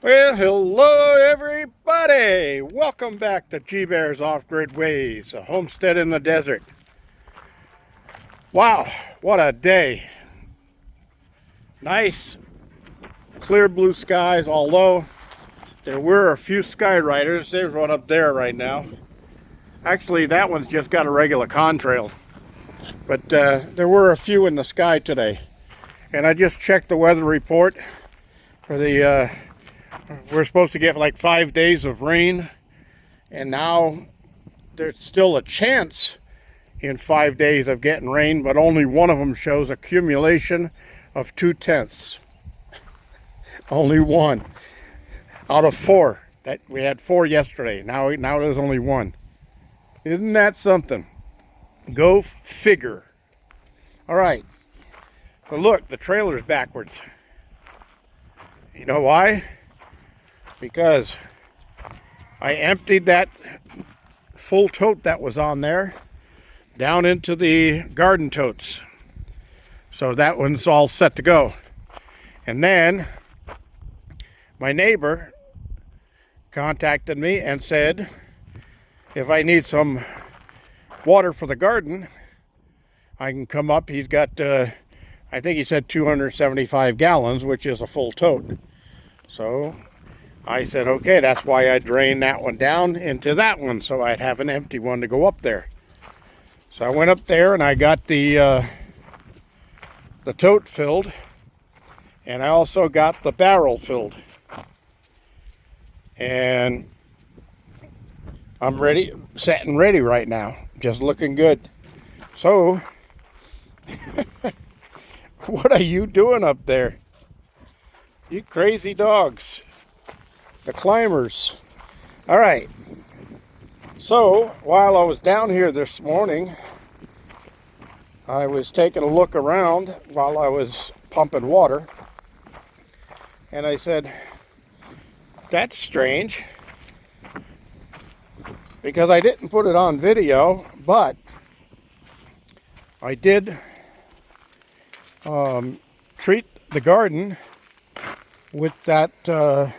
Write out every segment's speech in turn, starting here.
Well, hello everybody! Welcome back to G-Bear's Off-Grid Ways, a homestead in the desert. Wow, what a day. Nice, clear blue skies, although there were a few sky riders. There's one up there right now. Actually, that one's just got a regular contrail. But there were a few in the sky today. And I just checked the weather report for the we're supposed to get like 5 days of rain, and now there's still a chance in 5 days of getting rain, but only one of them shows accumulation of 2/10. Only one out of four. That we had four yesterday. Now there's only one. Isn't that something? Go figure. All right. So look, the trailer's backwards. You know why? Because I emptied that full tote that was on there down into the garden totes. So that one's all set to go. And then my neighbor contacted me and said if I need some water for the garden, I can come up. He's got, I think he said 275 gallons, which is a full tote. So I said, okay, that's why I drained that one down into that one, so I'd have an empty one to go up there. So I went up there and I got the tote filled, and I also got the barrel filled. And I'm ready, set and ready right now, just looking good. So, what are you doing up there? You crazy dogs. The climbers. All right. So while I was down here this morning, I was taking a look around while I was pumping water, and I said, that's strange, because I didn't put it on video, but I did treat the garden with that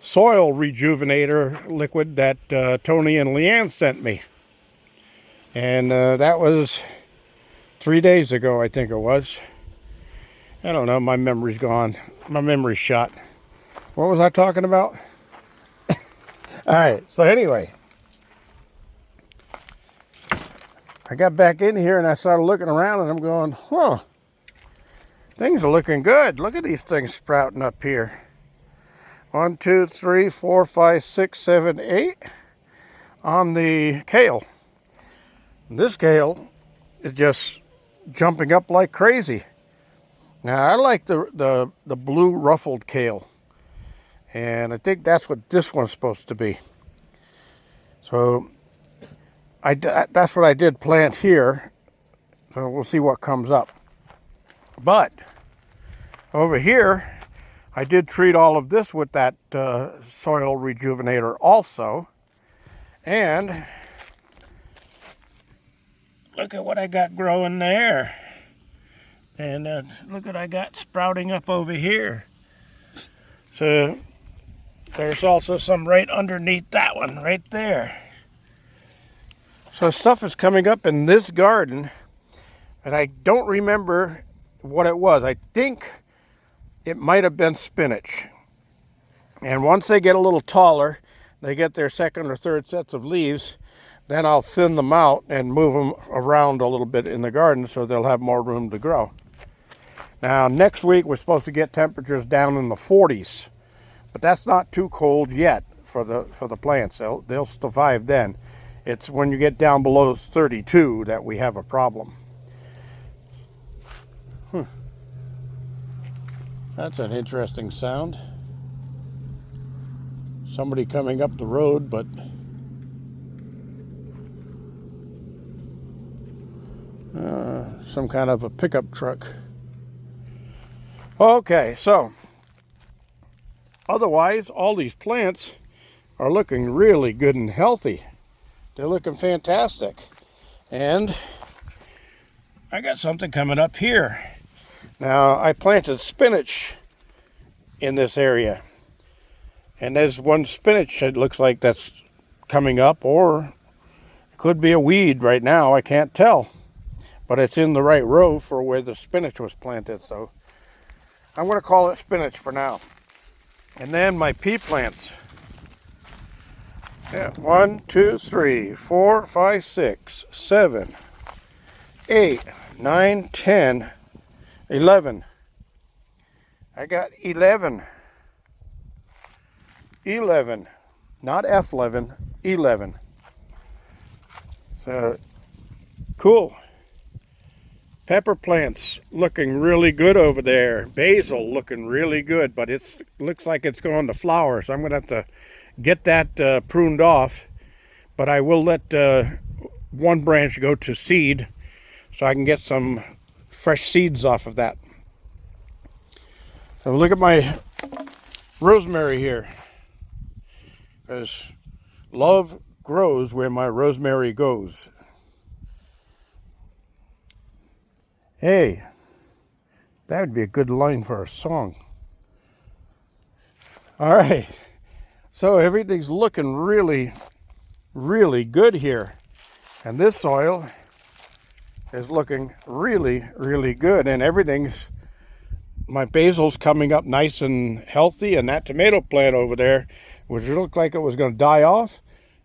soil rejuvenator liquid that Tony and Leanne sent me. And that was 3 days ago, I think it was. I don't know, my memory's gone. My memory's shot. What was I talking about? Alright, so anyway, I got back in here and I started looking around and I'm going, huh, things are looking good. Look at these things sprouting up here. 1, 2, 3, 4, 5, 6, 7, 8 on the kale. And this kale is just jumping up like crazy. Now I like the blue ruffled kale, and I think that's what this one's supposed to be. So that's what I did plant here. So we'll see what comes up. But over here, I did treat all of this with that soil rejuvenator also. And look at what I got growing there. And look what I got sprouting up over here. So there's also some right underneath that one, right there. So stuff is coming up in this garden, and I don't remember what it was. I think it might have been spinach. And once they get a little taller, they get their second or third sets of leaves, then I'll thin them out and move them around a little bit in the garden so they'll have more room to grow. Now next week we're supposed to get temperatures down in the 40s, but that's not too cold yet for the plants. They'll survive then. It's when you get down below 32 that we have a problem. That's an interesting sound. Somebody coming up the road, but some kind of a pickup truck. Okay, so otherwise, all these plants are looking really good and healthy. They're looking fantastic. And I got something coming up here. Now, I planted spinach in this area. And there's one spinach that looks like that's coming up, or it could be a weed right now. I can't tell. But it's in the right row for where the spinach was planted. So I'm going to call it spinach for now. And then my pea plants. Yeah, 1, 2, 3, 4, 5, 6, 7, 8, 9, 10, 11. I got 11. 11. Not F11, 11. So, cool. Pepper plants looking really good over there. Basil looking really good, but it looks like it's going to flower, so I'm going to have to get that pruned off. But I will let one branch go to seed so I can get some fresh seeds off of that. So look at my rosemary here, because love grows where my rosemary goes. Hey, that would be a good line for a song. All right, so everything's looking really, really good here. And this soil is looking really, really good. And my basil's coming up nice and healthy. And that tomato plant over there, which looked like it was going to die off,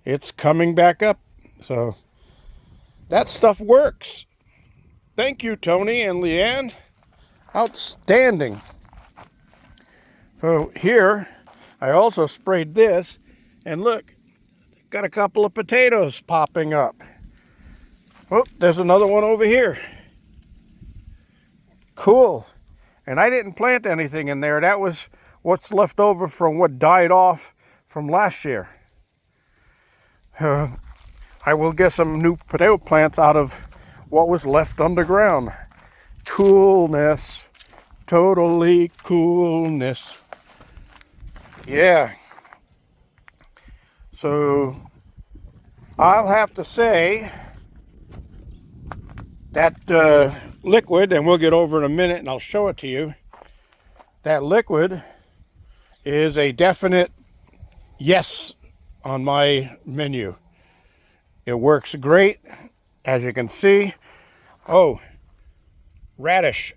it's coming back up. So that stuff works. Thank you, Tony and Leanne. Outstanding. So here, I also sprayed this, and look, got a couple of potatoes popping up. Oh, there's another one over here. Cool. And I didn't plant anything in there. That was what's left over from what died off from last year. I will get some new potato plants out of what was left underground. Coolness. Totally coolness. Yeah. So I'll have to say that liquid, and we'll get over in a minute and I'll show it to you. That liquid is a definite yes on my menu. It works great, as you can see. Oh, radish.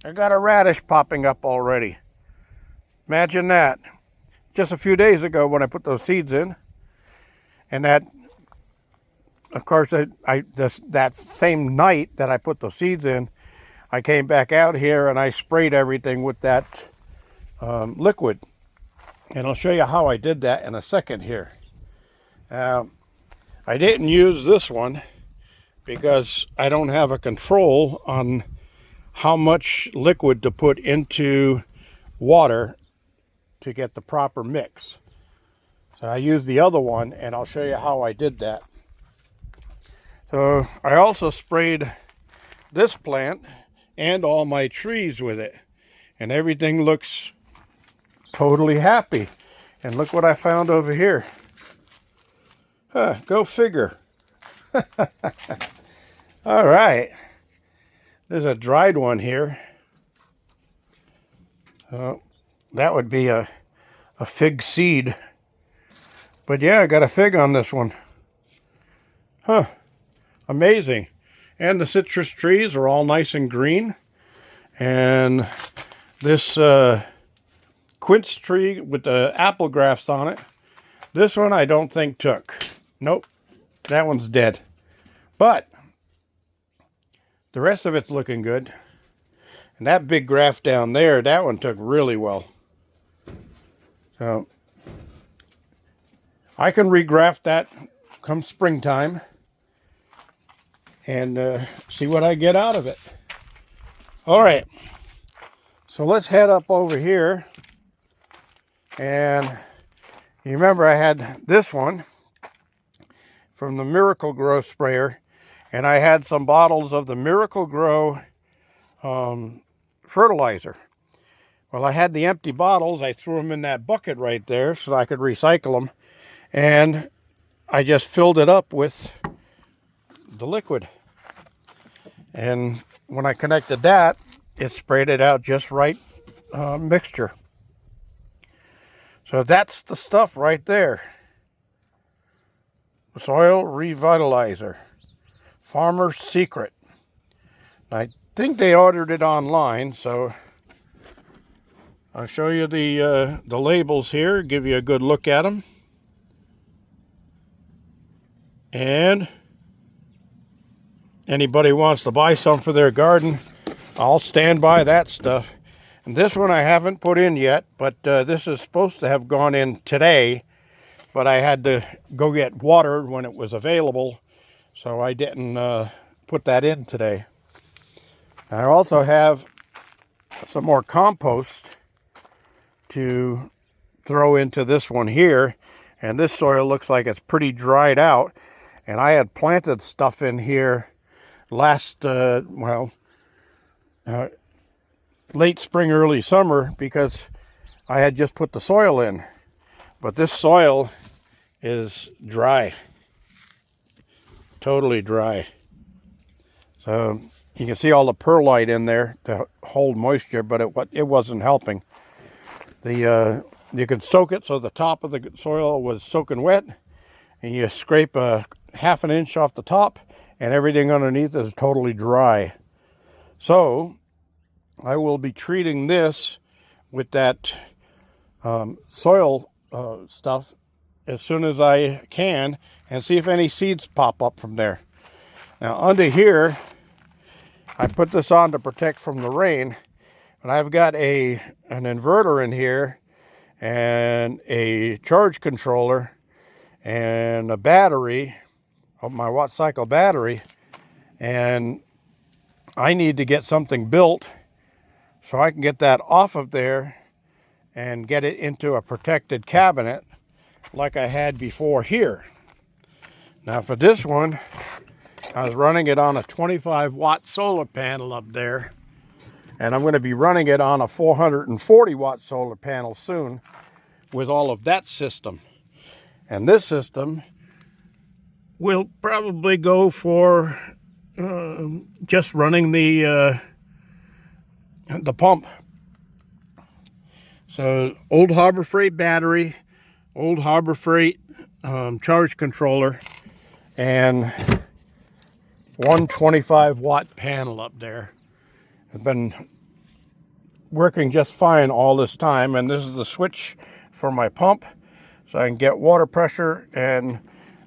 I got a radish popping up already. Imagine that. Just a few days ago when I put those seeds in, and that, of course, that same night that I put those seeds in, I came back out here and I sprayed everything with that liquid. And I'll show you how I did that in a second here. I didn't use this one because I don't have a control on how much liquid to put into water to get the proper mix. So I used the other one, and I'll show you how I did that. So I also sprayed this plant and all my trees with it, and everything looks totally happy. And look what I found over here. Go figure. All right. There's a dried one here. That would be a fig seed. But yeah, I got a fig on this one. Huh. Amazing. And the citrus trees are all nice and green. And this quince tree with the apple grafts on it, this one I don't think took. Nope. That one's dead. But the rest of it's looking good. And that big graft down there, that one took really well. So I can regraft that come springtime and see what I get out of it. All right. So let's head up over here. And you remember I had this one from the Miracle Grow sprayer, and I had some bottles of the Miracle Grow fertilizer. Well, I had the empty bottles. I threw them in that bucket right there so I could recycle them, and I just filled it up with the liquid. And when I connected that, it sprayed it out just right mixture. So that's the stuff right there. Soil Revitalizer. Farmer's Secret. I think they ordered it online, so I'll show you the labels here, give you a good look at them. And anybody wants to buy some for their garden, I'll stand by that stuff. And this one I haven't put in yet, but this is supposed to have gone in today, but I had to go get water when it was available, so I didn't put that in today. I also have some more compost to throw into this one here, and this soil looks like it's pretty dried out, and I had planted stuff in here last late spring, early summer, because I had just put the soil in, but this soil is dry, totally dry. So you can see all the perlite in there to hold moisture, but it wasn't helping. You could soak it so the top of the soil was soaking wet, and you scrape a ½ an inch off the top, and everything underneath is totally dry. So I will be treating this with that soil stuff as soon as I can, and see if any seeds pop up from there. Now under here, I put this on to protect from the rain, and I've got an inverter in here and a charge controller and a battery, my watt cycle battery, and I need to get something built so I can get that off of there and get it into a protected cabinet like I had before here. Now for this one, I was running it on a 25 watt solar panel up there, and I'm going to be running it on a 440 watt solar panel soon with all of that system. And this system will probably go for just running the pump. So old Harbor Freight battery, old Harbor Freight charge controller, and 125 watt panel up there. It's been working just fine all this time, and this is the switch for my pump, so I can get water pressure, and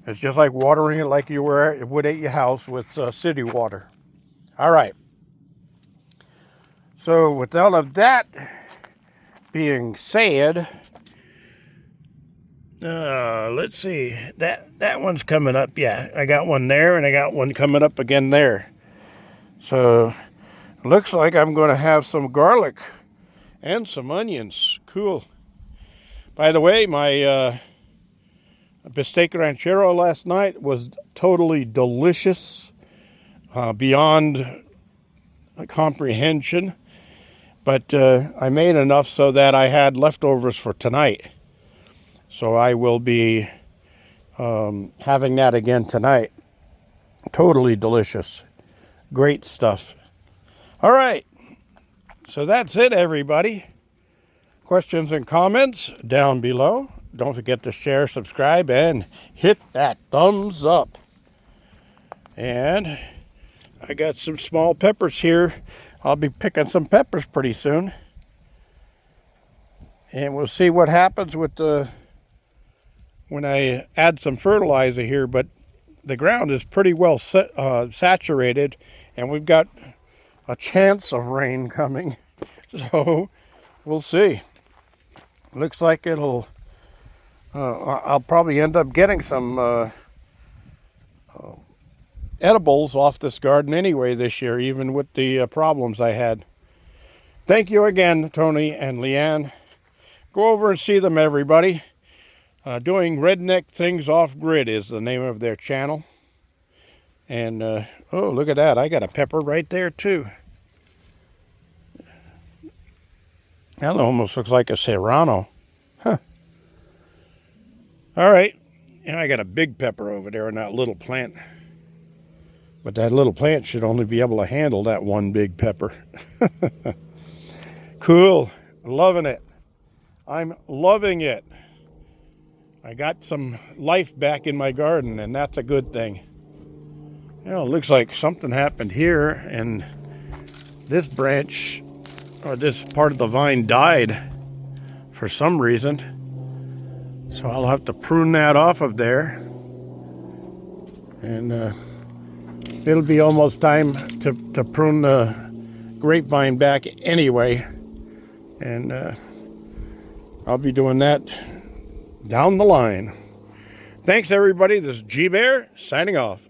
it's just like watering it like you would at your house with city water. All right. So with all of that being said, let's see, that one's coming up. Yeah, I got one there, and I got one coming up again there. So looks like I'm going to have some garlic and some onions. Cool. By the way, my bistec ranchero last night was totally delicious, beyond comprehension. But I made enough so that I had leftovers for tonight. So I will be having that again tonight. Totally delicious. Great stuff. All right. So that's it, everybody. Questions and comments down below. Don't forget to share, subscribe, and hit that thumbs up. And I got some small peppers here. I'll be picking some peppers pretty soon. And we'll see what happens with when I add some fertilizer here. But the ground is pretty well saturated, and we've got a chance of rain coming. So we'll see. Looks like it'll, I'll probably end up getting some edibles off this garden anyway this year, even with the problems I had. Thank you again, Tony and Leanne. Go over and see them, everybody. Doing Redneck Things Off Grid is the name of their channel. And, oh, look at that. I got a pepper right there, too. That almost looks like a serrano. Huh. All right. And I got a big pepper over there in that little plant. But that little plant should only be able to handle that one big pepper. Cool. Loving it. I'm loving it. I got some life back in my garden, and that's a good thing. You know, it looks like something happened here, and this branch, or this part of the vine died for some reason. So I'll have to prune that off of there. And it'll be almost time to prune the grapevine back anyway. And I'll be doing that down the line. Thanks, everybody. This is G Bear signing off.